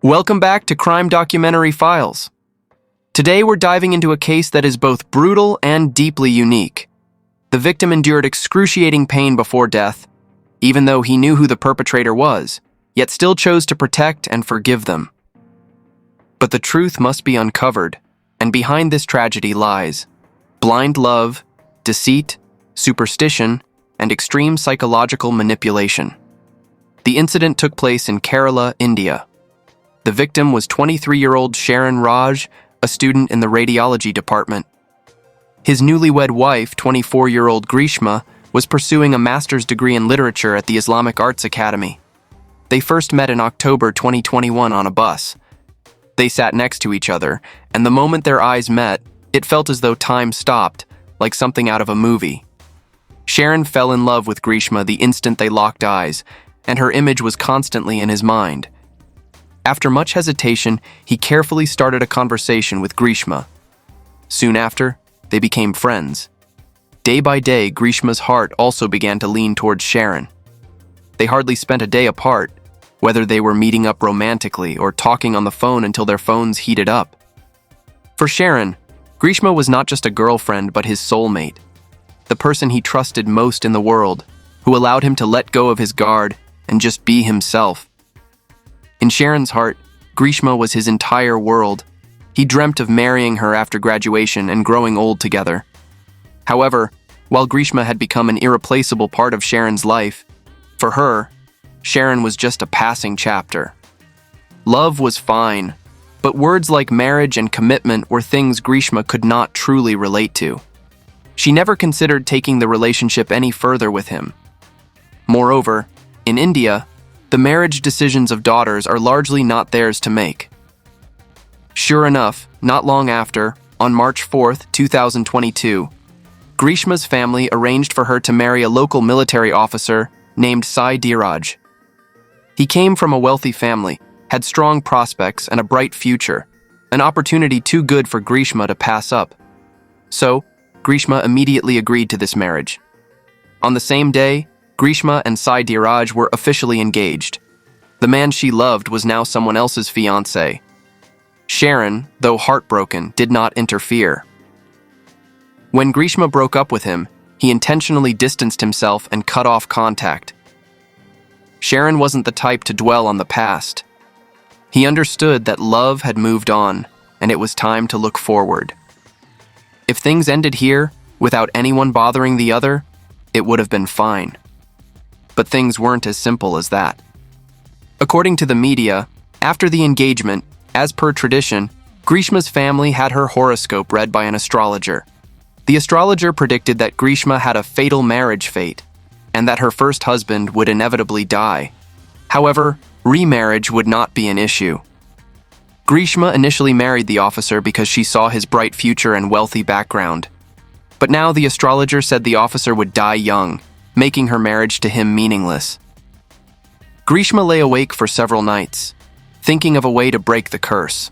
Welcome back to Crime Documentary Files. Today we're diving into a case that is both brutal and deeply unique. The victim endured excruciating pain before death, even though he knew who the perpetrator was, yet still chose to protect and forgive them. But the truth must be uncovered, and behind this tragedy lies blind love, deceit, superstition, and extreme psychological manipulation. The incident took place in Kerala, India. The victim was 23-year-old Sharon Raj, a student in the radiology department. His newlywed wife, 24-year-old Greeshma, was pursuing a master's degree in literature at the Islamic Arts Academy. They first met in October 2021 on a bus. They sat next to each other, and the moment their eyes met, it felt as though time stopped, like something out of a movie. Sharon fell in love with Greeshma the instant they locked eyes, and her image was constantly in his mind. After much hesitation, he carefully started a conversation with Greeshma. Soon after, they became friends. Day by day, Greeshma's heart also began to lean towards Sharon. They hardly spent a day apart, whether they were meeting up romantically or talking on the phone until their phones heated up. For Sharon, Greeshma was not just a girlfriend but his soulmate, the person he trusted most in the world, who allowed him to let go of his guard and just be himself. In Sharon's heart, Greeshma was his entire world. He dreamt of marrying her after graduation and growing old together. However, while Greeshma had become an irreplaceable part of Sharon's life, for her, Sharon was just a passing chapter. Love was fine, but words like marriage and commitment were things Greeshma could not truly relate to. She never considered taking the relationship any further with him. Moreover, in India, the marriage decisions of daughters are largely not theirs to make. Sure enough, not long after, on March 4th, 2022, Greeshma's family arranged for her to marry a local military officer named Sharon Raj. He came from a wealthy family, had strong prospects and a bright future, an opportunity too good for Greeshma to pass up. So, Greeshma immediately agreed to this marriage. On the same day, Greeshma and Sharon Raj were officially engaged. The man she loved was now someone else's fiancé. Sharon, though heartbroken, did not interfere. When Greeshma broke up with him, he intentionally distanced himself and cut off contact. Sharon wasn't the type to dwell on the past. He understood that love had moved on, and it was time to look forward. If things ended here, without anyone bothering the other, it would have been fine. But things weren't as simple as that. According to the media, after the engagement, as per tradition, Greeshma's family had her horoscope read by an astrologer. The astrologer predicted that Greeshma had a fatal marriage fate, and that her first husband would inevitably die. However, remarriage would not be an issue. Greeshma initially married the officer because she saw his bright future and wealthy background. But now the astrologer said the officer would die young, making her marriage to him meaningless. Greeshma lay awake for several nights, thinking of a way to break the curse.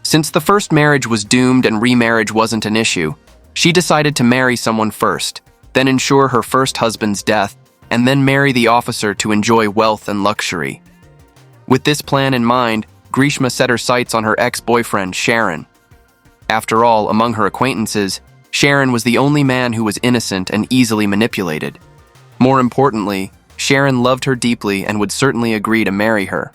Since the first marriage was doomed and remarriage wasn't an issue, she decided to marry someone first, then ensure her first husband's death, and then marry the officer to enjoy wealth and luxury. With this plan in mind, Greeshma set her sights on her ex-boyfriend, Sharon. After all, among her acquaintances, Sharon was the only man who was innocent and easily manipulated. More importantly, Sharon loved her deeply and would certainly agree to marry her.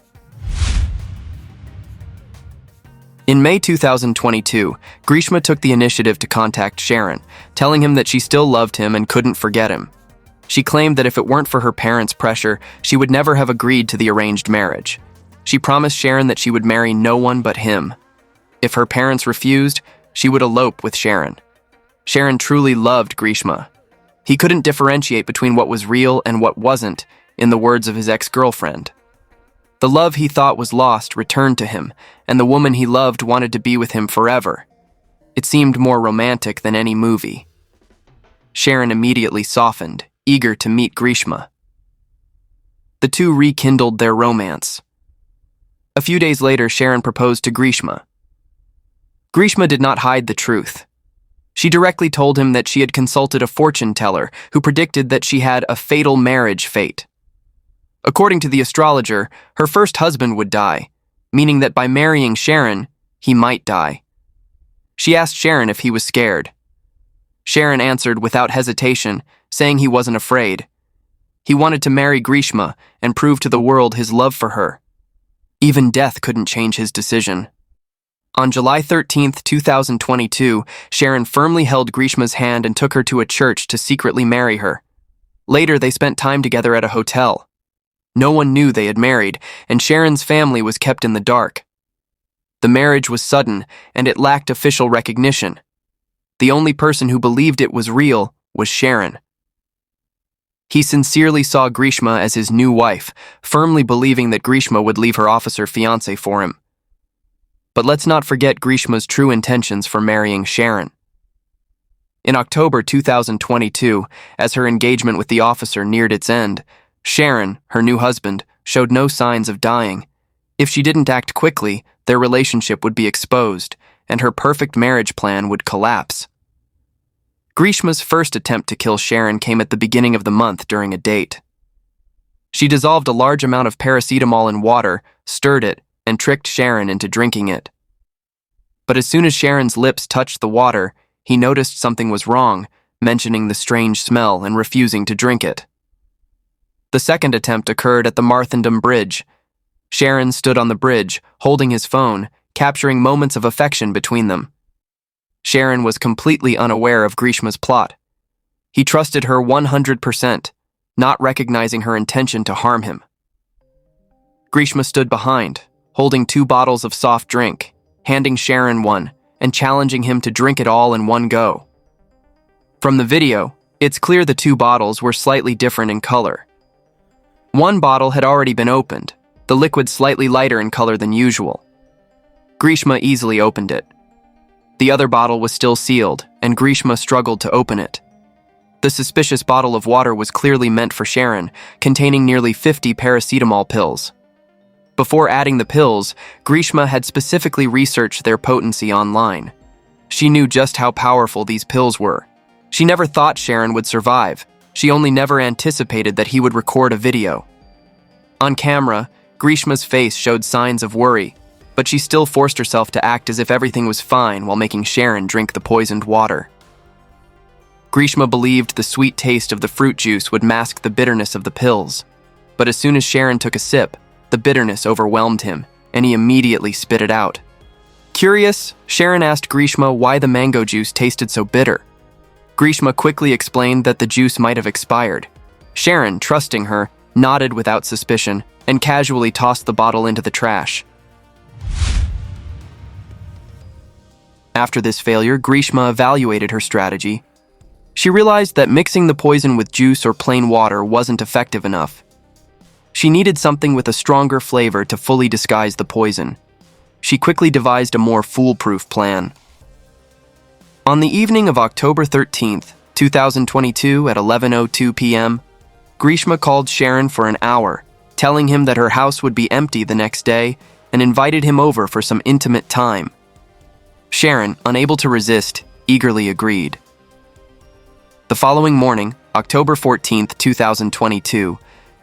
In May 2022, Greeshma took the initiative to contact Sharon, telling him that she still loved him and couldn't forget him. She claimed that if it weren't for her parents' pressure, she would never have agreed to the arranged marriage. She promised Sharon that she would marry no one but him. If her parents refused, she would elope with Sharon. Sharon truly loved Greeshma. He couldn't differentiate between what was real and what wasn't, in the words of his ex-girlfriend. The love he thought was lost returned to him, and the woman he loved wanted to be with him forever. It seemed more romantic than any movie. Sharon immediately softened, eager to meet Greeshma. The two rekindled their romance. A few days later, Sharon proposed to Greeshma. Greeshma did not hide the truth. She directly told him that she had consulted a fortune teller who predicted that she had a fatal marriage fate. According to the astrologer, her first husband would die, meaning that by marrying Sharon, he might die. She asked Sharon if he was scared. Sharon answered without hesitation, saying he wasn't afraid. He wanted to marry Greeshma and prove to the world his love for her. Even death couldn't change his decision. On July 13, 2022, Sharon firmly held Greeshma's hand and took her to a church to secretly marry her. Later, they spent time together at a hotel. No one knew they had married, and Sharon's family was kept in the dark. The marriage was sudden, and it lacked official recognition. The only person who believed it was real was Sharon. He sincerely saw Greeshma as his new wife, firmly believing that Greeshma would leave her officer fiancé for him. But let's not forget Greeshma's true intentions for marrying Sharon. In October 2022, as her engagement with the officer neared its end, Sharon, her new husband, showed no signs of dying. If she didn't act quickly, their relationship would be exposed, and her perfect marriage plan would collapse. Greeshma's first attempt to kill Sharon came at the beginning of the month during a date. She dissolved a large amount of paracetamol in water, stirred it, and tricked Sharon into drinking it. But as soon as Sharon's lips touched the water, he noticed something was wrong, mentioning the strange smell and refusing to drink it. The second attempt occurred at the Marthandam Bridge. Sharon stood on the bridge, holding his phone, capturing moments of affection between them. Sharon was completely unaware of Greeshma's plot. He trusted her 100%, not recognizing her intention to harm him. Greeshma stood behind, holding 2 bottles of soft drink, handing Sharon one, and challenging him to drink it all in one go. From the video, it's clear the 2 bottles were slightly different in color. One bottle had already been opened, the liquid slightly lighter in color than usual. Greeshma easily opened it. The other bottle was still sealed, and Greeshma struggled to open it. The suspicious bottle of water was clearly meant for Sharon, containing nearly 50 paracetamol pills. Before adding the pills, Greeshma had specifically researched their potency online. She knew just how powerful these pills were. She never thought Sharon would survive. She only never anticipated that he would record a video. On camera, Greeshma's face showed signs of worry, but she still forced herself to act as if everything was fine while making Sharon drink the poisoned water. Greeshma believed the sweet taste of the fruit juice would mask the bitterness of the pills, but as soon as Sharon took a sip, the bitterness overwhelmed him, and he immediately spit it out. Curious, Sharon asked Greeshma why the mango juice tasted so bitter. Greeshma quickly explained that the juice might have expired. Sharon, trusting her, nodded without suspicion and casually tossed the bottle into the trash. After this failure, Greeshma evaluated her strategy. She realized that mixing the poison with juice or plain water wasn't effective enough. She needed something with a stronger flavor to fully disguise the poison. She quickly devised a more foolproof plan. On the evening of October 13th, 2022 at 11:02 p.m., Greeshma called Sharon for an hour, telling him that her house would be empty the next day and invited him over for some intimate time. Sharon, unable to resist, eagerly agreed. The following morning, October 14th, 2022,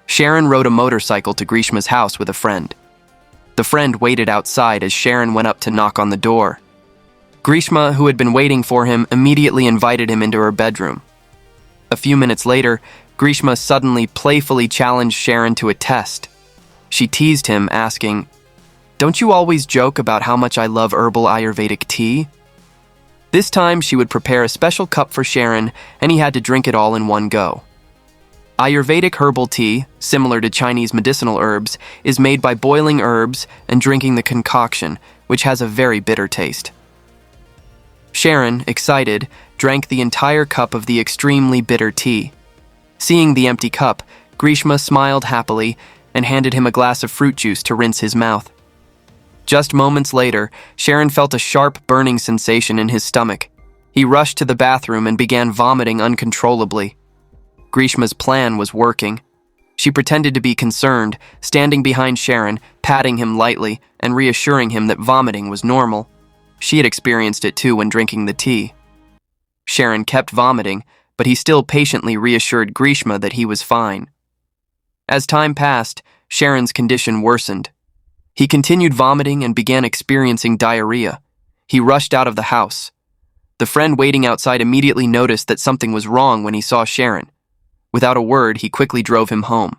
Sharon rode a motorcycle to Greeshma's house with a friend. The friend waited outside as Sharon went up to knock on the door. Greeshma, who had been waiting for him, immediately invited him into her bedroom. A few minutes later, Greeshma suddenly playfully challenged Sharon to a test. She teased him, asking, "Don't you always joke about how much I love herbal Ayurvedic tea?" This time, she would prepare a special cup for Sharon, and he had to drink it all in one go. Ayurvedic herbal tea, similar to Chinese medicinal herbs, is made by boiling herbs and drinking the concoction, which has a very bitter taste. Sharon, excited, drank the entire cup of the extremely bitter tea. Seeing the empty cup, Greeshma smiled happily and handed him a glass of fruit juice to rinse his mouth. Just moments later, Sharon felt a sharp burning sensation in his stomach. He rushed to the bathroom and began vomiting uncontrollably. Greeshma's plan was working. She pretended to be concerned, standing behind Sharon, patting him lightly and reassuring him that vomiting was normal. She had experienced it too when drinking the tea. Sharon kept vomiting, but he still patiently reassured Greeshma that he was fine. As time passed, Sharon's condition worsened. He continued vomiting and began experiencing diarrhea. He rushed out of the house. The friend waiting outside immediately noticed that something was wrong when he saw Sharon. Without a word, he quickly drove him home.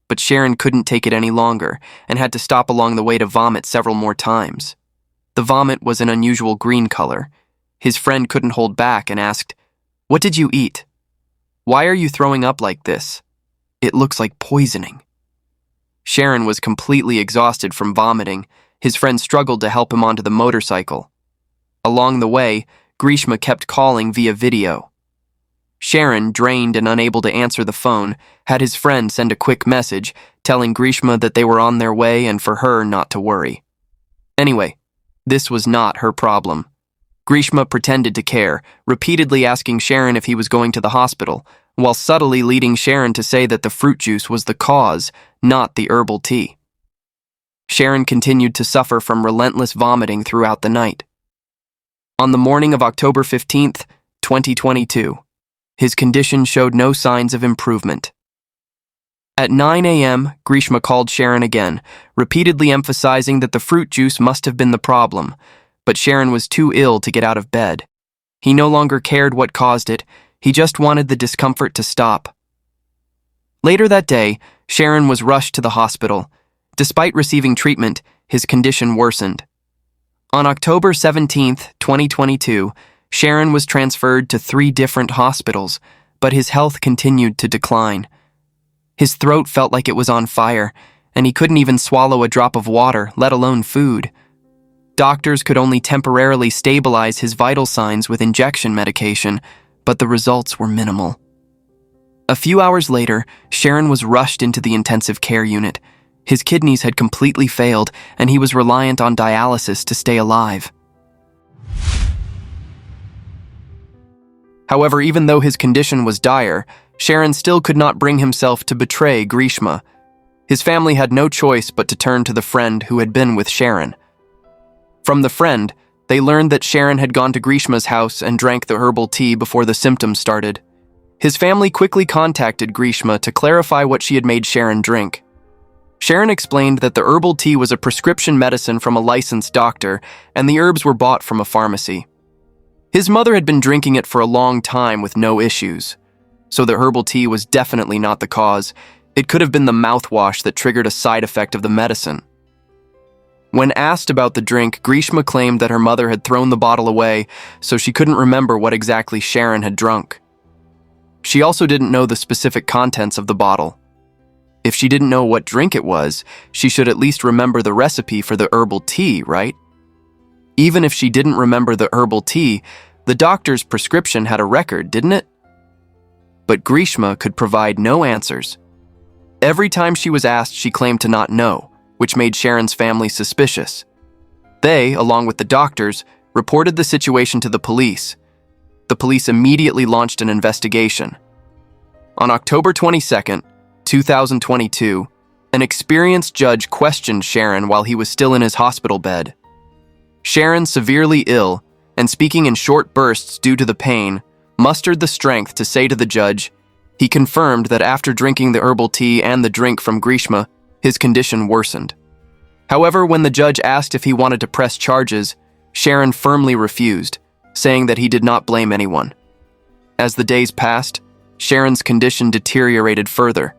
But Sharon couldn't take it any longer and had to stop along the way to vomit several more times. The vomit was an unusual green color. His friend couldn't hold back and asked, "What did you eat? Why are you throwing up like this? It looks like poisoning." Sharon was completely exhausted from vomiting. His friend struggled to help him onto the motorcycle. Along the way, Greeshma kept calling via video. Sharon, drained and unable to answer the phone, had his friend send a quick message telling Greeshma that they were on their way and for her not to worry. Anyway, this was not her problem. Greeshma pretended to care, repeatedly asking Sharon if he was going to the hospital, while subtly leading Sharon to say that the fruit juice was the cause, not the herbal tea. Sharon continued to suffer from relentless vomiting throughout the night. On the morning of October 15th, 2022, his condition showed no signs of improvement. At 9 a.m., Greeshma called Sharon again, repeatedly emphasizing that the fruit juice must have been the problem, but Sharon was too ill to get out of bed. He no longer cared what caused it, he just wanted the discomfort to stop. Later that day, Sharon was rushed to the hospital. Despite receiving treatment, his condition worsened. On October 17th, 2022, Sharon was transferred to 3 different hospitals, but his health continued to decline. His throat felt like it was on fire, and he couldn't even swallow a drop of water, let alone food. Doctors could only temporarily stabilize his vital signs with injection medication, but the results were minimal. A few hours later, Sharon was rushed into the intensive care unit. His kidneys had completely failed, and he was reliant on dialysis to stay alive. However, even though his condition was dire, Sharon still could not bring himself to betray Greeshma. His family had no choice but to turn to the friend who had been with Sharon. From the friend, they learned that Sharon had gone to Greeshma's house and drank the herbal tea before the symptoms started. His family quickly contacted Greeshma to clarify what she had made Sharon drink. Sharon explained that the herbal tea was a prescription medicine from a licensed doctor, and the herbs were bought from a pharmacy. His mother had been drinking it for a long time with no issues, so the herbal tea was definitely not the cause. It could have been the mouthwash that triggered a side effect of the medicine. When asked about the drink, Greeshma claimed that her mother had thrown the bottle away, so she couldn't remember what exactly Sharon had drunk. She also didn't know the specific contents of the bottle. If she didn't know what drink it was, she should at least remember the recipe for the herbal tea, right? Even if she didn't remember the herbal tea, the doctor's prescription had a record, didn't it? But Greeshma could provide no answers. Every time she was asked, she claimed to not know, which made Sharon's family suspicious. They, along with the doctors, reported the situation to the police. The police immediately launched an investigation. On October 22nd, 2022, an experienced judge questioned Sharon while he was still in his hospital bed. Sharon, severely ill and speaking in short bursts due to the pain, mustered the strength to say to the judge, he confirmed that after drinking the herbal tea and the drink from Greeshma, his condition worsened. However, when the judge asked if he wanted to press charges, Sharon firmly refused, saying that he did not blame anyone. As the days passed, Sharon's condition deteriorated further.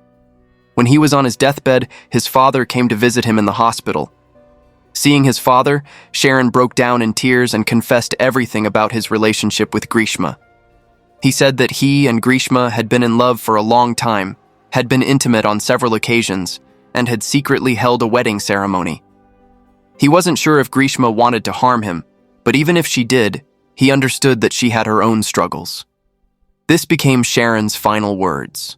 When he was on his deathbed, his father came to visit him in the hospital. Seeing his father, Sharon broke down in tears and confessed everything about his relationship with Greeshma. He said that he and Greeshma had been in love for a long time, had been intimate on several occasions, and had secretly held a wedding ceremony. He wasn't sure if Greeshma wanted to harm him, but even if she did, he understood that she had her own struggles. This became Sharon's final words.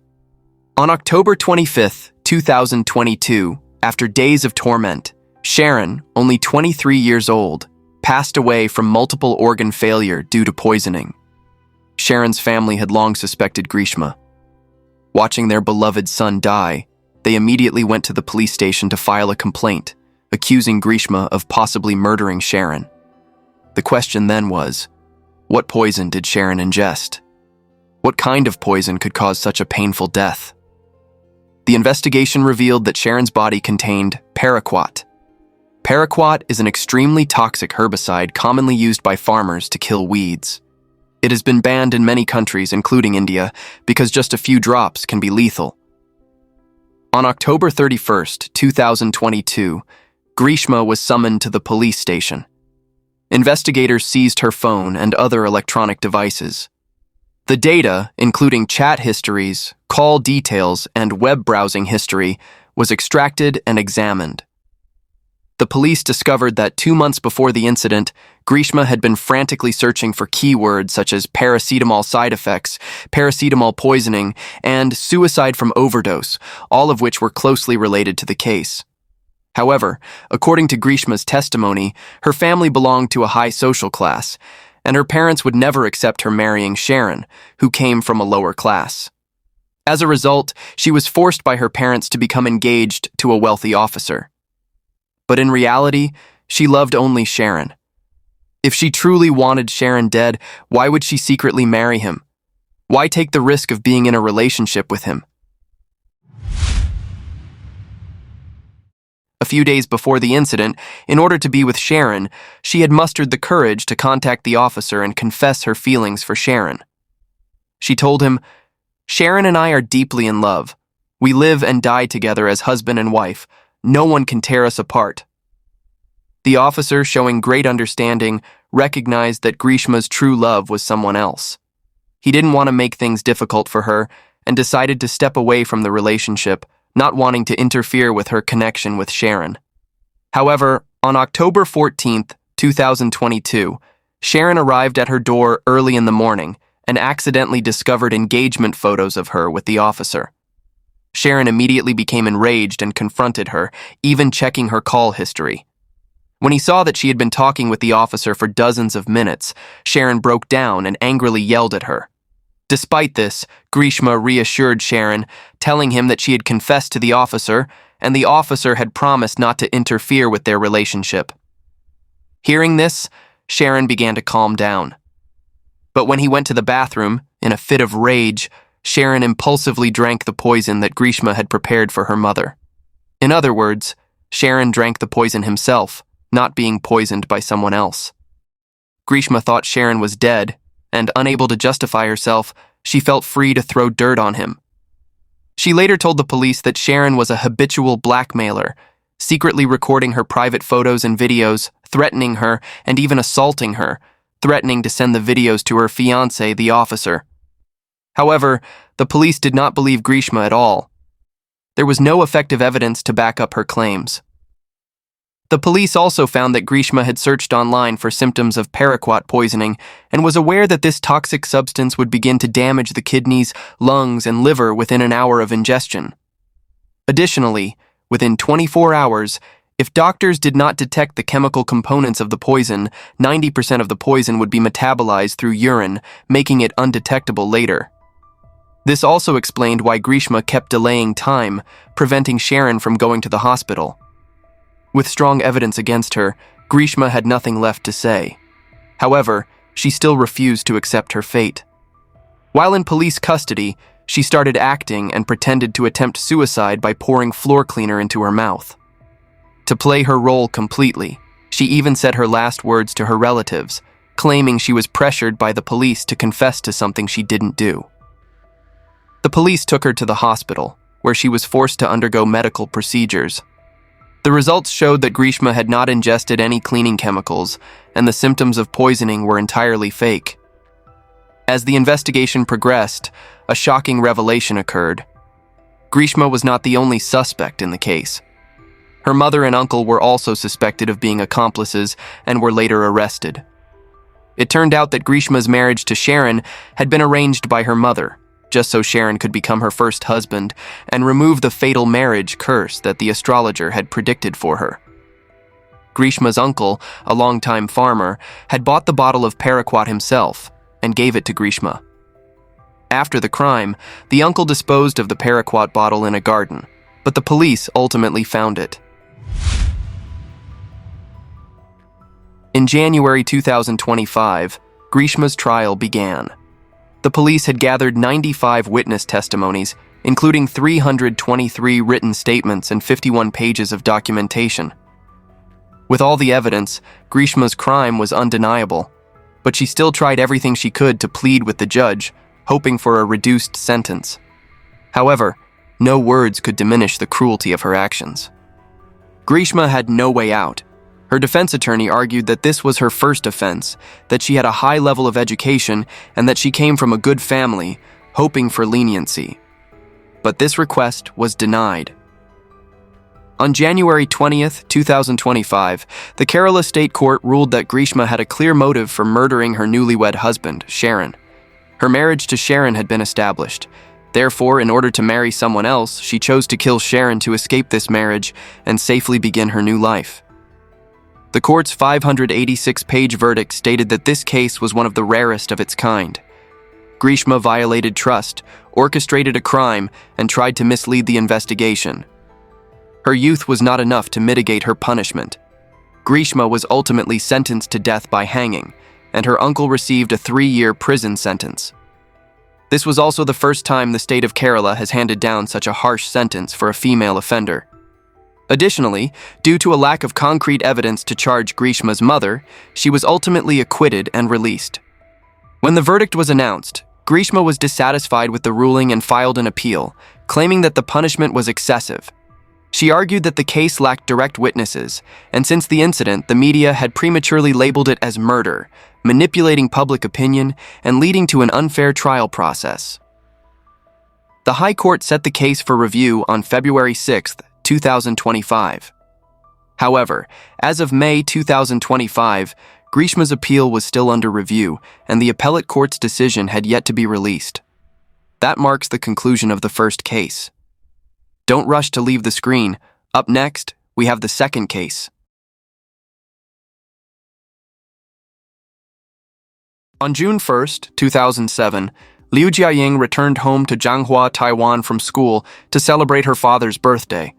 On October 25th, 2022, after days of torment, Sharon, only 23 years old, passed away from multiple organ failure due to poisoning. Sharon's family had long suspected Greeshma. Watching their beloved son die, they immediately went to the police station to file a complaint, accusing Greeshma of possibly murdering Sharon. The question then was, what poison did Sharon ingest? What kind of poison could cause such a painful death? The investigation revealed that Sharon's body contained paraquat. Paraquat is an extremely toxic herbicide commonly used by farmers to kill weeds. It has been banned in many countries, including India, because just a few drops can be lethal. On October 31st, 2022, Greeshma was summoned to the police station. Investigators seized her phone and other electronic devices. The data, including chat histories, call details, and web browsing history, was extracted and examined. The police discovered that 2 months before the incident, Greeshma had been frantically searching for keywords such as paracetamol side effects, paracetamol poisoning, and suicide from overdose, all of which were closely related to the case. However, according to Greeshma's testimony, her family belonged to a high social class, and her parents would never accept her marrying Sharon, who came from a lower class. As a result, she was forced by her parents to become engaged to a wealthy officer. But in reality, she loved only Sharon. If she truly wanted Sharon dead, why would she secretly marry him? Why take the risk of being in a relationship with him? A few days before the incident, in order to be with Sharon, she had mustered the courage to contact the officer and confess her feelings for Sharon. She told him, "Sharon and I are deeply in love. We live and die together as husband and wife. No one can tear us apart." The officer, showing great understanding, recognized that Greeshma's true love was someone else. He didn't want to make things difficult for her and decided to step away from the relationship, not wanting to interfere with her connection with Sharon. However, on October 14th, 2022, Sharon arrived at her door early in the morning and accidentally discovered engagement photos of her with the officer. Sharon immediately became enraged and confronted her, even checking her call history. When he saw that she had been talking with the officer for dozens of minutes, Sharon broke down and angrily yelled at her. Despite this, Greeshma reassured Sharon, telling him that she had confessed to the officer, and the officer had promised not to interfere with their relationship. Hearing this, Sharon began to calm down. But when he went to the bathroom, in a fit of rage, Sharon impulsively drank the poison that Greeshma had prepared for her mother. In other words, Sharon drank the poison himself, not being poisoned by someone else. Greeshma thought Sharon was dead, and unable to justify herself, she felt free to throw dirt on him. She later told the police that Sharon was a habitual blackmailer, secretly recording her private photos and videos, threatening her, and even assaulting her, threatening to send the videos to her fiancé, the officer. However, the police did not believe Greeshma at all. There was no effective evidence to back up her claims. The police also found that Greeshma had searched online for symptoms of paraquat poisoning and was aware that this toxic substance would begin to damage the kidneys, lungs, and liver within an hour of ingestion. Additionally, within 24 hours, if doctors did not detect the chemical components of the poison, 90% of the poison would be metabolized through urine, making it undetectable later. This also explained why Greeshma kept delaying time, preventing Sharon from going to the hospital. With strong evidence against her, Greeshma had nothing left to say. However, she still refused to accept her fate. While in police custody, she started acting and pretended to attempt suicide by pouring floor cleaner into her mouth. To play her role completely, she even said her last words to her relatives, claiming she was pressured by the police to confess to something she didn't do. The police took her to the hospital, where she was forced to undergo medical procedures. The results showed that Greeshma had not ingested any cleaning chemicals, and the symptoms of poisoning were entirely fake. As the investigation progressed, a shocking revelation occurred. Greeshma was not the only suspect in the case. Her mother and uncle were also suspected of being accomplices and were later arrested. It turned out that Greeshma's marriage to Sharon had been arranged by her mother, just so Sharon could become her first husband and remove the fatal marriage curse that the astrologer had predicted for her. Greeshma's uncle, a longtime farmer, had bought the bottle of Paraquat himself and gave it to Greeshma. After the crime, the uncle disposed of the Paraquat bottle in a garden, but the police ultimately found it. In January 2025, Greeshma's trial began. The police had gathered 95 witness testimonies, including 323 written statements and 51 pages of documentation. With all the evidence, Greeshma's crime was undeniable, but she still tried everything she could to plead with the judge, hoping for a reduced sentence. However, no words could diminish the cruelty of her actions. Greeshma had no way out. Her defense attorney argued that this was her first offense, that she had a high level of education, and that she came from a good family, hoping for leniency. But this request was denied. On January 20th, 2025, the Kerala State Court ruled that Greeshma had a clear motive for murdering her newlywed husband, Sharon. Her marriage to Sharon had been established. Therefore, in order to marry someone else, she chose to kill Sharon to escape this marriage and safely begin her new life. The court's 586-page verdict stated that this case was one of the rarest of its kind. Greeshma violated trust, orchestrated a crime, and tried to mislead the investigation. Her youth was not enough to mitigate her punishment. Greeshma was ultimately sentenced to death by hanging, and her uncle received a 3-year prison sentence. This was also the first time the state of Kerala has handed down such a harsh sentence for a female offender. Additionally, due to a lack of concrete evidence to charge Greeshma's mother, she was ultimately acquitted and released. When the verdict was announced, Greeshma was dissatisfied with the ruling and filed an appeal, claiming that the punishment was excessive. She argued that the case lacked direct witnesses, and since the incident, the media had prematurely labeled it as murder, manipulating public opinion and leading to an unfair trial process. The High Court set the case for review on February 6, 2025. However, as of May 2025, Greeshma's appeal was still under review, and the appellate court's decision had yet to be released. That marks the conclusion of the first case. Don't rush to leave the screen. Up next, we have the second case. On June 1, 2007, Liu Jiaying returned home to Zhanghua, Taiwan from school to celebrate her father's birthday.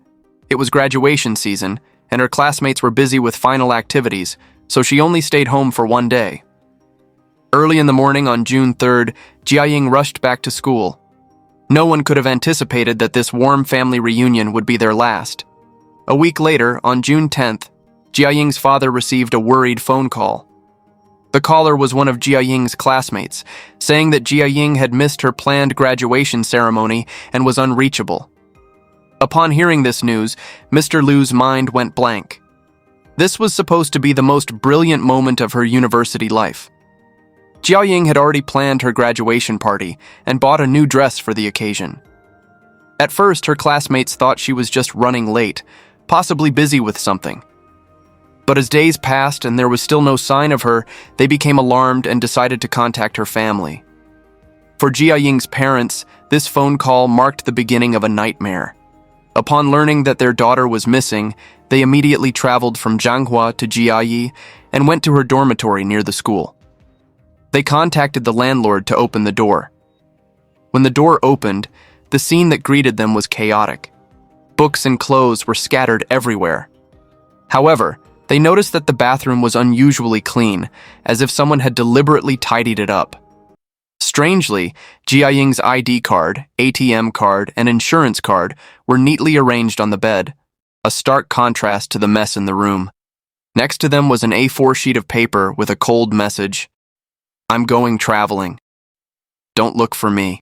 It was graduation season, and her classmates were busy with final activities, so she only stayed home for one day. Early in the morning on June 3rd, Jiaying rushed back to school. No one could have anticipated that this warm family reunion would be their last. A week later, on June 10th, Jiaying's father received a worried phone call. The caller was one of Jiaying's classmates, saying that Jiaying had missed her planned graduation ceremony and was unreachable. Upon hearing this news, Mr. Liu's mind went blank. This was supposed to be the most brilliant moment of her university life. Jiaying had already planned her graduation party and bought a new dress for the occasion. At first, her classmates thought she was just running late, possibly busy with something. But as days passed and there was still no sign of her, they became alarmed and decided to contact her family. For Jiaying's parents, this phone call marked the beginning of a nightmare. Upon learning that their daughter was missing, they immediately traveled from Zhanghua to Jiayi and went to her dormitory near the school. They contacted the landlord to open the door. When the door opened, the scene that greeted them was chaotic. Books and clothes were scattered everywhere. However, they noticed that the bathroom was unusually clean, as if someone had deliberately tidied it up. Strangely, Jiaying's ID card, ATM card, and insurance card were neatly arranged on the bed, a stark contrast to the mess in the room. Next to them was an A4 sheet of paper with a cold message: "I'm going traveling. Don't look for me."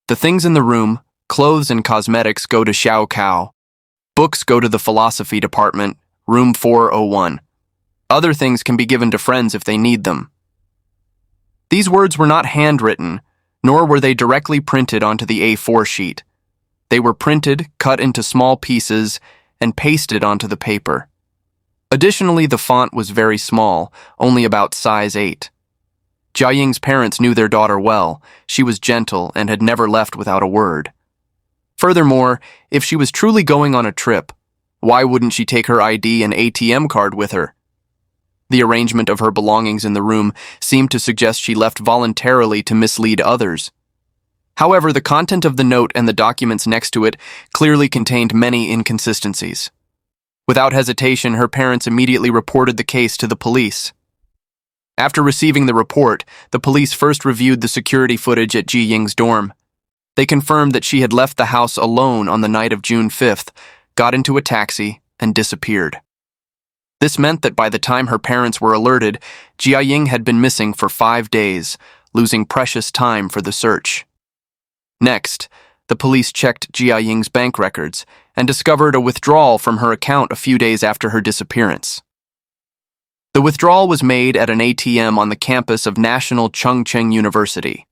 The things in the room, clothes and cosmetics, go to Xiao Kao. Books go to the philosophy department, room 401. Other things can be given to friends if they need them. These words were not handwritten, nor were they directly printed onto the A4 sheet. They were printed, cut into small pieces, and pasted onto the paper. Additionally, the font was very small, only about size 8. Jiaying's parents knew their daughter well. She was gentle and had never left without a word. Furthermore, if she was truly going on a trip, why wouldn't she take her ID and ATM card with her? The arrangement of her belongings in the room seemed to suggest she left voluntarily to mislead others. However, the content of the note and the documents next to it clearly contained many inconsistencies. Without hesitation, her parents immediately reported the case to the police. After receiving the report, the police first reviewed the security footage at Ji Ying's dorm. They confirmed that she had left the house alone on the night of June 5th, got into a taxi, and disappeared. This meant that by the time her parents were alerted, Jiaying had been missing for 5 days, losing precious time for the search. Next, the police checked Jiaying's bank records and discovered a withdrawal from her account a few days after her disappearance. The withdrawal was made at an ATM on the campus of National Chengcheng University.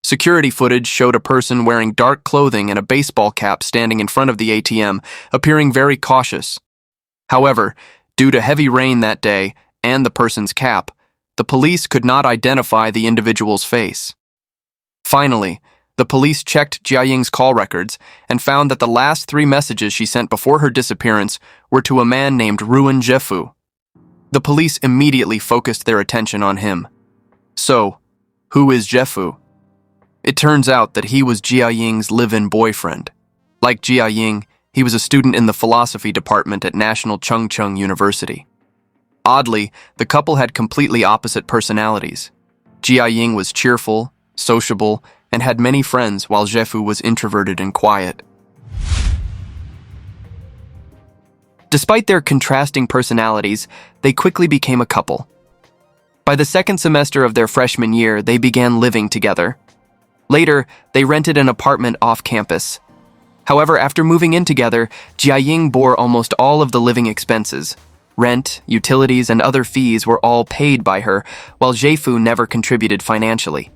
Security footage showed a person wearing dark clothing and a baseball cap standing in front of the ATM, appearing very cautious. However, due to heavy rain that day and the person's cap, the police could not identify the individual's face. Finally, the police checked Jiaying's call records and found that the last 3 messages she sent before her disappearance were to a man named Ruan Jefu. The police immediately focused their attention on him. So, who is Jefu? It turns out that he was Jiaying's live-in boyfriend. Like Jiaying, he was a student in the philosophy department at National Chengcheng University. Oddly, the couple had completely opposite personalities. Jiaying was cheerful, sociable, and had many friends, while Jefu was introverted and quiet. Despite their contrasting personalities, they quickly became a couple. By the 2nd semester of their freshman year, they began living together. Later, they rented an apartment off campus. However, after moving in together, Jiaying bore almost all of the living expenses. Rent, utilities, and other fees were all paid by her, while Jefu never contributed financially.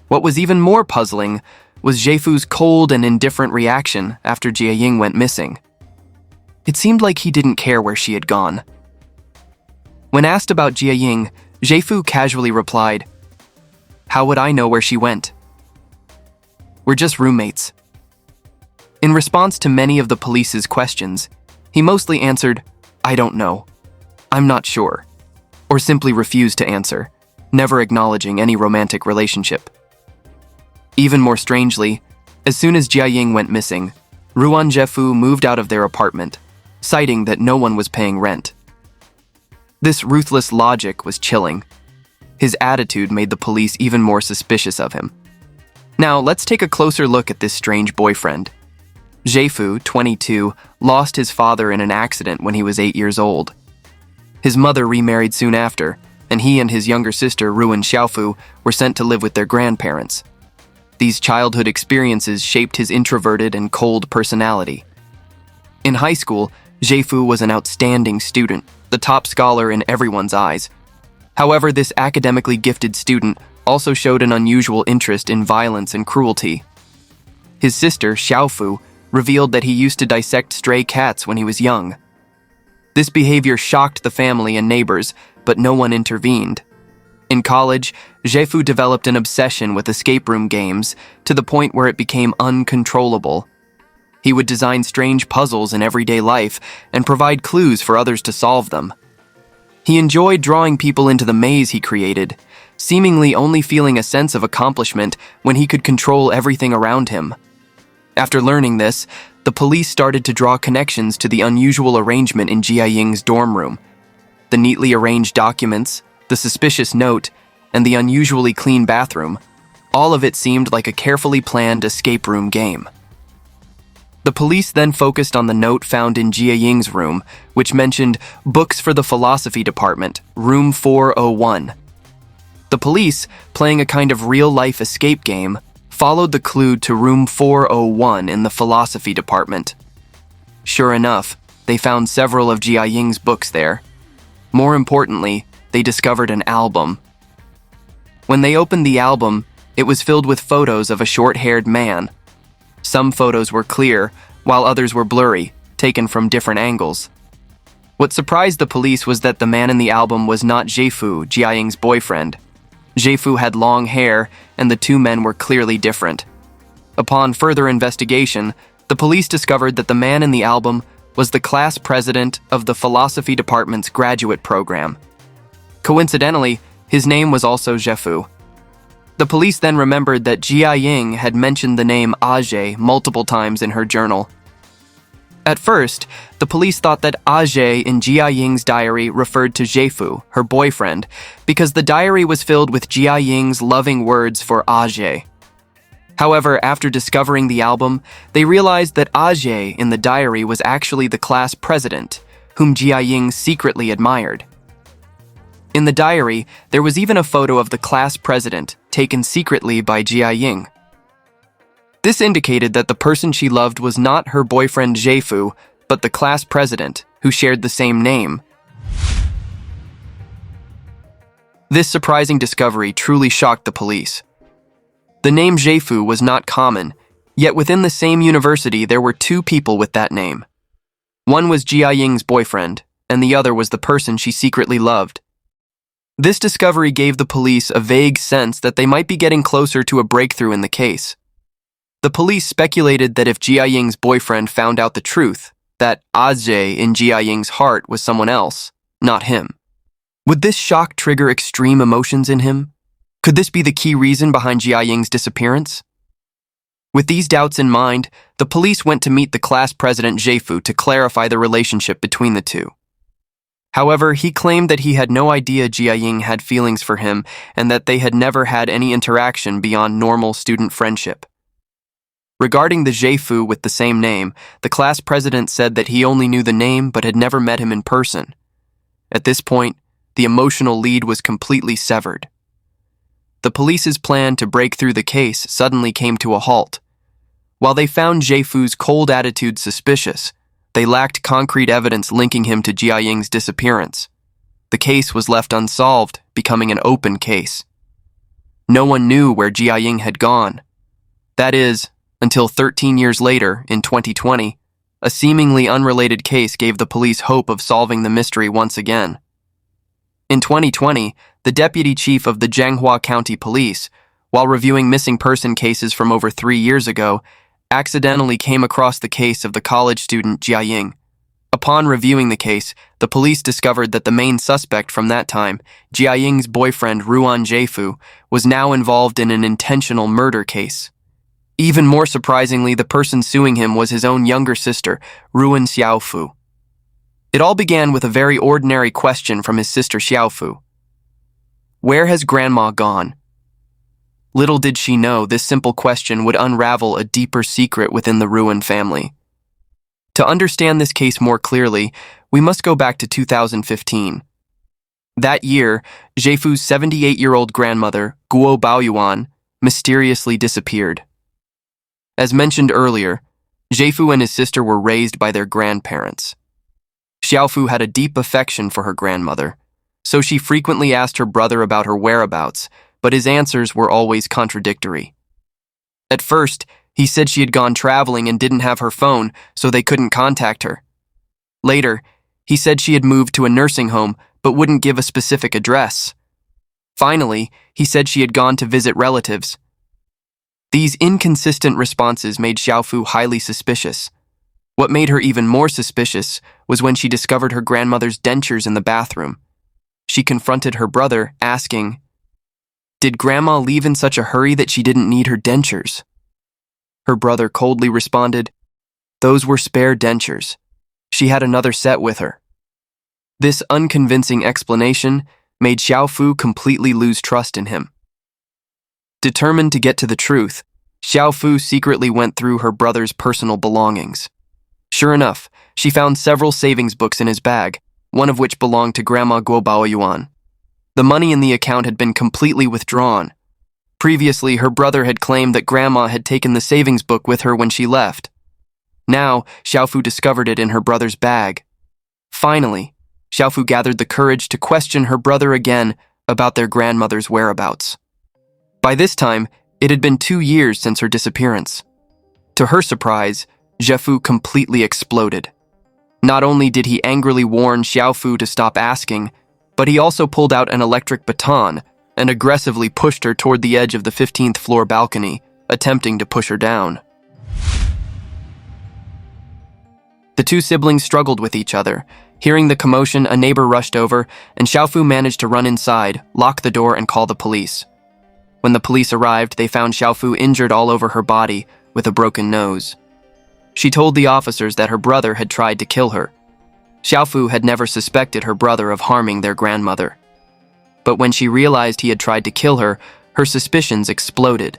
What was even more puzzling was Jefu's cold and indifferent reaction after Jiaying went missing. It seemed like he didn't care where she had gone. When asked about Jiaying, Jefu casually replied, "How would I know where she went? We're just roommates." In response to many of the police's questions, he mostly answered, "I don't know. I'm not sure," or simply refused to answer, never acknowledging any romantic relationship. Even more strangely, as soon as Jiaying went missing, Ruan Jefu moved out of their apartment, citing that no one was paying rent. This ruthless logic was chilling. His attitude made the police even more suspicious of him. Now, let's take a closer look at this strange boyfriend. Jefu, 22, lost his father in an accident when he was 8 years old. His mother remarried soon after, and he and his younger sister, Ruan Xiaofu, were sent to live with their grandparents. These childhood experiences shaped his introverted and cold personality. In high school, Jefu was an outstanding student, the top scholar in everyone's eyes. However, this academically gifted student also showed an unusual interest in violence and cruelty. His sister, Xiaofu, revealed that he used to dissect stray cats when he was young. This behavior shocked the family and neighbors, but no one intervened. In college, Jefu developed an obsession with escape room games to the point where it became uncontrollable. He would design strange puzzles in everyday life and provide clues for others to solve them. He enjoyed drawing people into the maze he created, seemingly only feeling a sense of accomplishment when he could control everything around him. After learning this, the police started to draw connections to the unusual arrangement in Jiaying's dorm room. The neatly arranged documents, the suspicious note, and the unusually clean bathroom, all of it seemed like a carefully planned escape room game. The police then focused on the note found in Jiaying's room, which mentioned books for the philosophy department, room 401. The police, playing a kind of real-life escape game, followed the clue to room 401 in the philosophy department. Sure enough, they found several of Jiaying's books there. More importantly, they discovered an album. When they opened the album, it was filled with photos of a short-haired man. Some photos were clear, while others were blurry, taken from different angles. What surprised the police was that the man in the album was not Jefu, Jiaying's boyfriend. Jefu had long hair, and the two men were clearly different. Upon further investigation, the police discovered that the man in the album was the class president of the philosophy department's graduate program. Coincidentally, his name was also Jefu. The police then remembered that Jiaying had mentioned the name Ajay multiple times in her journal. At first, the police thought that Ajay in Jiaying's diary referred to Jefu, her boyfriend, because the diary was filled with Jiaying's loving words for Ajay. However, after discovering the album, they realized that Ajay in the diary was actually the class president, whom Jia Ying secretly admired. In the diary, there was even a photo of the class president, taken secretly by Jia Ying. This indicated that the person she loved was not her boyfriend Jiefu, but the class president, who shared the same name. This surprising discovery truly shocked the police. The name Jiefu was not common, yet within the same university there were two people with that name. One was Jia Ying's boyfriend, and the other was the person she secretly loved. This discovery gave the police a vague sense that they might be getting closer to a breakthrough in the case. The police speculated that if Jia Ying's boyfriend found out the truth, that Ajay in Jia Ying's heart was someone else, not him. Would this shock trigger extreme emotions in him? Could this be the key reason behind Jia Ying's disappearance? With these doubts in mind, the police went to meet the class president Jiefu to clarify the relationship between the two. However, he claimed that he had no idea Jia Ying had feelings for him and that they had never had any interaction beyond normal student friendship. Regarding the Jiefu with the same name, the class president said that he only knew the name but had never met him in person. At this point, the emotional lead was completely severed. The police's plan to break through the case suddenly came to a halt. While they found Jiefu's cold attitude suspicious, they lacked concrete evidence linking him to Jia Ying's disappearance. The case was left unsolved, becoming an open case. No one knew where Jia Ying had gone. That is, until 13 years later, in 2020, a seemingly unrelated case gave the police hope of solving the mystery once again. In 2020, the deputy chief of the Jianghua County Police, while reviewing missing person cases from over 3 years ago, accidentally came across the case of the college student Jia Ying. Upon reviewing the case, the police discovered that the main suspect from that time, Jia Ying's boyfriend Ruan Jiefu, was now involved in an intentional murder case. Even more surprisingly, the person suing him was his own younger sister, Ruan Xiaofu. It all began with a very ordinary question from his sister Xiaofu. Where has Grandma gone? Little did she know this simple question would unravel a deeper secret within the Ruan family. To understand this case more clearly, we must go back to 2015. That year, Jiefu's 78-year-old grandmother, Guo Baoyuan, mysteriously disappeared. As mentioned earlier, Jiefu and his sister were raised by their grandparents. Xiaofu had a deep affection for her grandmother, so she frequently asked her brother about her whereabouts, but his answers were always contradictory. At first, he said she had gone traveling and didn't have her phone, so they couldn't contact her. Later, he said she had moved to a nursing home, but wouldn't give a specific address. Finally, he said she had gone to visit relatives. These inconsistent responses made Xiaofu highly suspicious. What made her even more suspicious was when she discovered her grandmother's dentures in the bathroom. She confronted her brother, asking, "Did Grandma leave in such a hurry that she didn't need her dentures?" Her brother coldly responded, "Those were spare dentures. She had another set with her." This unconvincing explanation made Xiaofu completely lose trust in him. Determined to get to the truth, Xiaofu secretly went through her brother's personal belongings. Sure enough, she found several savings books in his bag, one of which belonged to Grandma Guo Baoyuan. The money in the account had been completely withdrawn. Previously, her brother had claimed that Grandma had taken the savings book with her when she left. Now, Xiaofu discovered it in her brother's bag. Finally, Xiaofu gathered the courage to question her brother again about their grandmother's whereabouts. By this time, it had been 2 years since her disappearance. To her surprise, Jiefu completely exploded. Not only did he angrily warn Xiaofu to stop asking, but he also pulled out an electric baton and aggressively pushed her toward the edge of the 15th floor balcony, attempting to push her down. The two siblings struggled with each other. Hearing the commotion, a neighbor rushed over, and Xiaofu managed to run inside, lock the door, and call the police. When the police arrived, they found Xiaofu injured all over her body, with a broken nose. She told the officers that her brother had tried to kill her. Xiaofu had never suspected her brother of harming their grandmother. But when she realized he had tried to kill her, her suspicions exploded.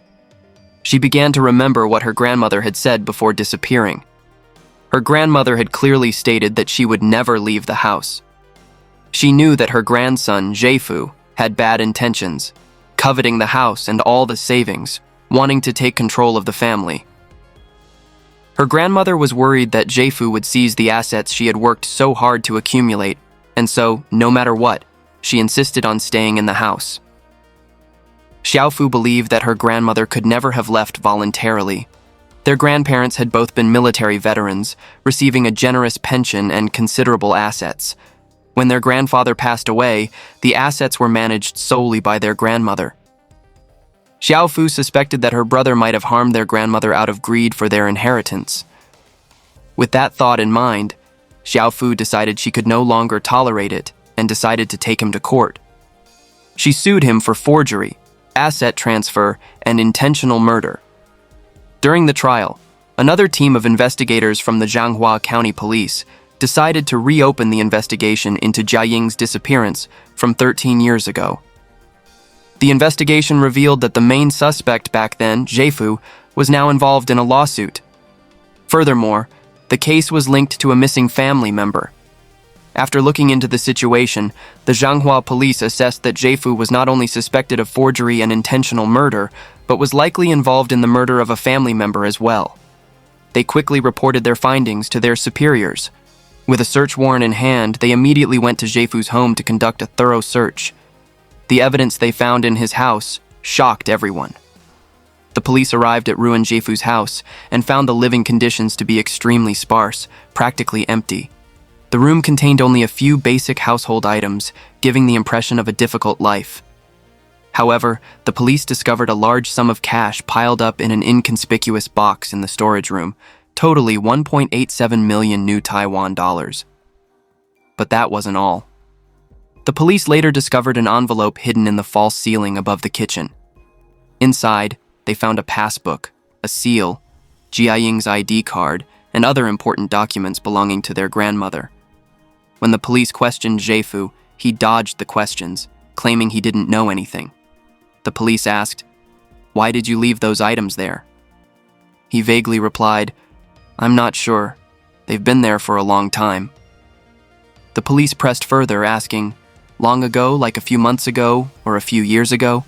She began to remember what her grandmother had said before disappearing. Her grandmother had clearly stated that she would never leave the house. She knew that her grandson, Jefu, had bad intentions, coveting the house and all the savings, wanting to take control of the family. Her grandmother was worried that Jefu would seize the assets she had worked so hard to accumulate, and so, no matter what, she insisted on staying in the house. Xiaofu believed that her grandmother could never have left voluntarily. Their grandparents had both been military veterans, receiving a generous pension and considerable assets. When their grandfather passed away, the assets were managed solely by their grandmother. Xiaofu suspected that her brother might have harmed their grandmother out of greed for their inheritance. With that thought in mind, Xiaofu decided she could no longer tolerate it and decided to take him to court. She sued him for forgery, asset transfer, and intentional murder. During the trial, another team of investigators from the Zhanghua County Police decided to reopen the investigation into Jia Ying's disappearance from 13 years ago. The investigation revealed that the main suspect back then, Jefu, was now involved in a lawsuit. Furthermore, the case was linked to a missing family member. After looking into the situation, the Zhanghua police assessed that Jefu was not only suspected of forgery and intentional murder, but was likely involved in the murder of a family member as well. They quickly reported their findings to their superiors. With a search warrant in hand, they immediately went to Jefu's home to conduct a thorough search. The evidence they found in his house shocked everyone. The police arrived at ruined Jefu's house and found the living conditions to be extremely sparse, practically empty. The room contained only a few basic household items, giving the impression of a difficult life. However, the police discovered a large sum of cash piled up in an inconspicuous box in the storage room, totally 1.87 million new Taiwan dollars. But that wasn't all. The police later discovered an envelope hidden in the false ceiling above the kitchen. Inside, they found a passbook, a seal, Jia Ying's ID card, and other important documents belonging to their grandmother. When the police questioned Jefu, he dodged the questions, claiming he didn't know anything. The police asked, "Why did you leave those items there?" He vaguely replied, "I'm not sure. They've been there for a long time." The police pressed further, asking, "Long ago, like a few months ago, or a few years ago?"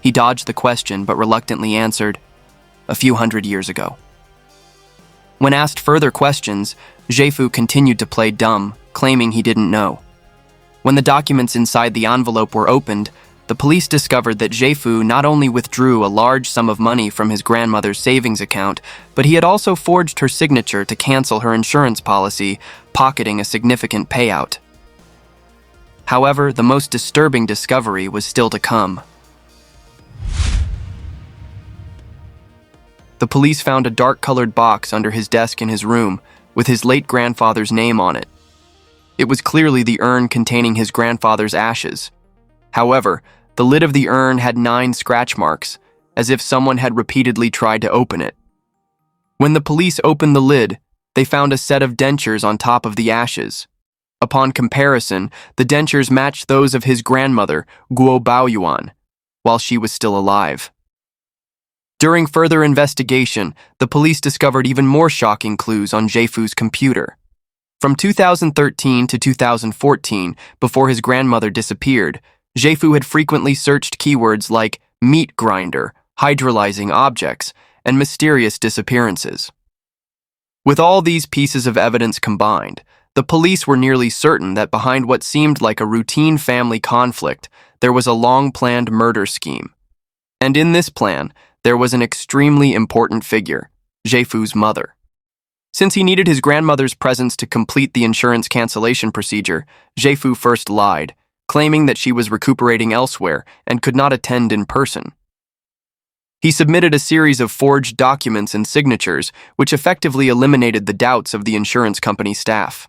He dodged the question, but reluctantly answered, "A few hundred years ago." When asked further questions, Jefu continued to play dumb, claiming he didn't know. When the documents inside the envelope were opened, the police discovered that Jefu not only withdrew a large sum of money from his grandmother's savings account, but he had also forged her signature to cancel her insurance policy, pocketing a significant payout. However, the most disturbing discovery was still to come. The police found a dark-colored box under his desk in his room, with his late grandfather's name on it. It was clearly the urn containing his grandfather's ashes. However, the lid of the urn had 9 scratch marks, as if someone had repeatedly tried to open it. When the police opened the lid, they found a set of dentures on top of the ashes. Upon comparison, the dentures matched those of his grandmother, Guo Baoyuan, while she was still alive. During further investigation, the police discovered even more shocking clues on Jefu's computer. From 2013 to 2014, before his grandmother disappeared, Jefu had frequently searched keywords like meat grinder, hydrolyzing objects, and mysterious disappearances. With all these pieces of evidence combined, the police were nearly certain that behind what seemed like a routine family conflict, there was a long-planned murder scheme. And in this plan, there was an extremely important figure, Jefu's mother. Since he needed his grandmother's presence to complete the insurance cancellation procedure, Jefu first lied, claiming that she was recuperating elsewhere and could not attend in person. He submitted a series of forged documents and signatures, which effectively eliminated the doubts of the insurance company staff.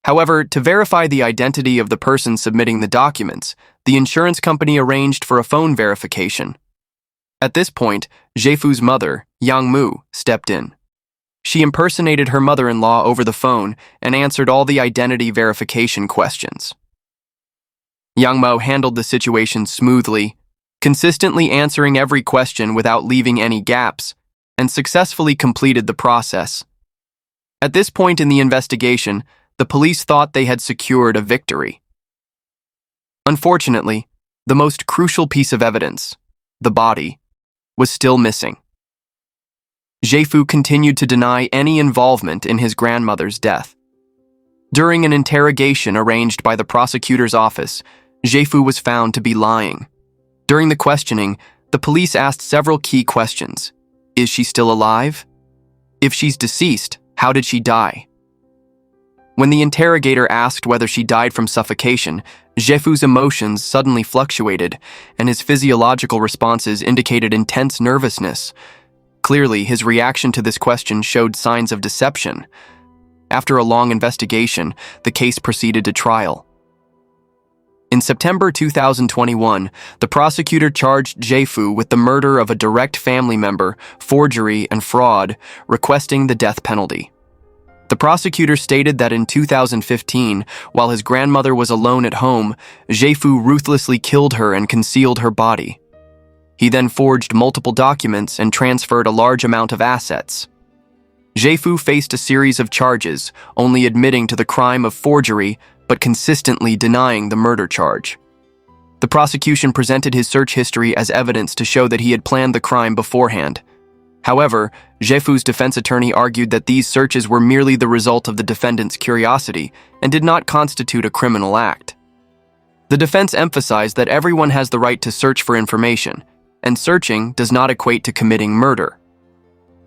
However, to verify the identity of the person submitting the documents, the insurance company arranged for a phone verification. At this point, Jefu's mother, Yang Mu, stepped in. She impersonated her mother-in-law over the phone and answered all the identity verification questions. Yang Mo handled the situation smoothly, consistently answering every question without leaving any gaps, and successfully completed the process. At this point in the investigation, the police thought they had secured a victory. Unfortunately, the most crucial piece of evidence, the body, was still missing. Jefu continued to deny any involvement in his grandmother's death. During an interrogation arranged by the prosecutor's office, Jefu was found to be lying. During the questioning, the police asked several key questions. Is she still alive? If she's deceased, how did she die? When the interrogator asked whether she died from suffocation, Jefu's emotions suddenly fluctuated, and his physiological responses indicated intense nervousness. Clearly, his reaction to this question showed signs of deception. After a long investigation, the case proceeded to trial. In September 2021, the prosecutor charged Jefu with the murder of a direct family member, forgery, and fraud, requesting the death penalty. The prosecutor stated that in 2015, while his grandmother was alone at home, Jefu ruthlessly killed her and concealed her body. He then forged multiple documents and transferred a large amount of assets. Jefu faced a series of charges, only admitting to the crime of forgery, but consistently denying the murder charge. The prosecution presented his search history as evidence to show that he had planned the crime beforehand. However, Jefu's defense attorney argued that these searches were merely the result of the defendant's curiosity and did not constitute a criminal act. The defense emphasized that everyone has the right to search for information, and searching does not equate to committing murder.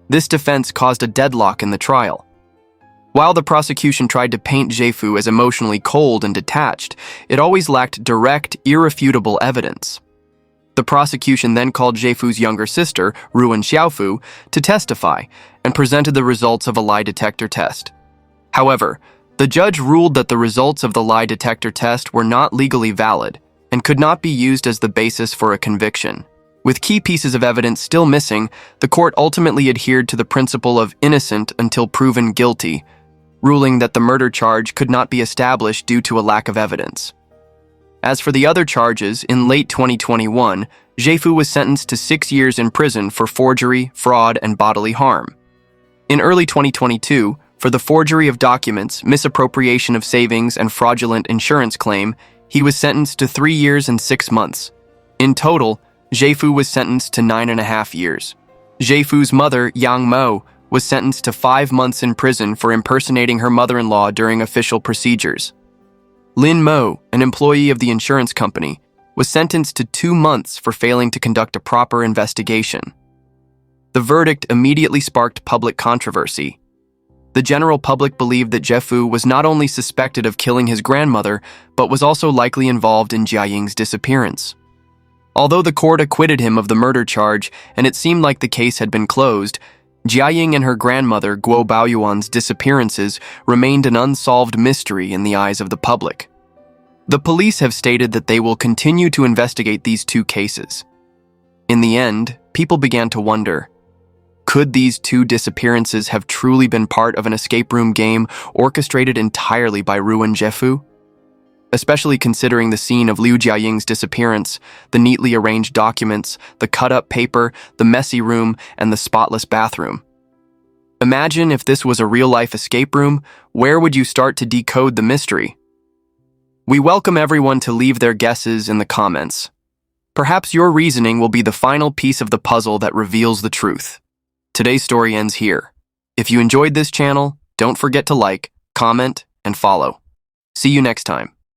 This defense caused a deadlock in the trial. While the prosecution tried to paint Jefu as emotionally cold and detached, it always lacked direct, irrefutable evidence. The prosecution then called Jefu's younger sister, Ruan Xiaofu, to testify and presented the results of a lie detector test. However, the judge ruled that the results of the lie detector test were not legally valid and could not be used as the basis for a conviction. With key pieces of evidence still missing, the court ultimately adhered to the principle of innocent until proven guilty, ruling that the murder charge could not be established due to a lack of evidence. As for the other charges, in late 2021, Jefu was sentenced to 6 years in prison for forgery, fraud, and bodily harm. In early 2022, for the forgery of documents, misappropriation of savings, and fraudulent insurance claim, he was sentenced to 3 years and 6 months. In total, Jefu was sentenced to 9.5 years. Jefu's mother, Yang Mo, was sentenced to 5 months in prison for impersonating her mother-in-law during official procedures. Lin Mo, an employee of the insurance company, was sentenced to 2 months for failing to conduct a proper investigation. The verdict immediately sparked public controversy. The general public believed that Jefu was not only suspected of killing his grandmother, but was also likely involved in Jiaying's disappearance. Although the court acquitted him of the murder charge and it seemed like the case had been closed, Jiaying and her grandmother Guo Baoyuan's disappearances remained an unsolved mystery in the eyes of the public. The police have stated that they will continue to investigate these 2 cases. In the end, people began to wonder, could these 2 disappearances have truly been part of an escape room game orchestrated entirely by Ruan Jefu? Especially considering the scene of Liu Jiaying's disappearance, the neatly arranged documents, the cut-up paper, the messy room, and the spotless bathroom. Imagine if this was a real-life escape room, where would you start to decode the mystery? We welcome everyone to leave their guesses in the comments. Perhaps your reasoning will be the final piece of the puzzle that reveals the truth. Today's story ends here. If you enjoyed this channel, don't forget to like, comment, and follow. See you next time.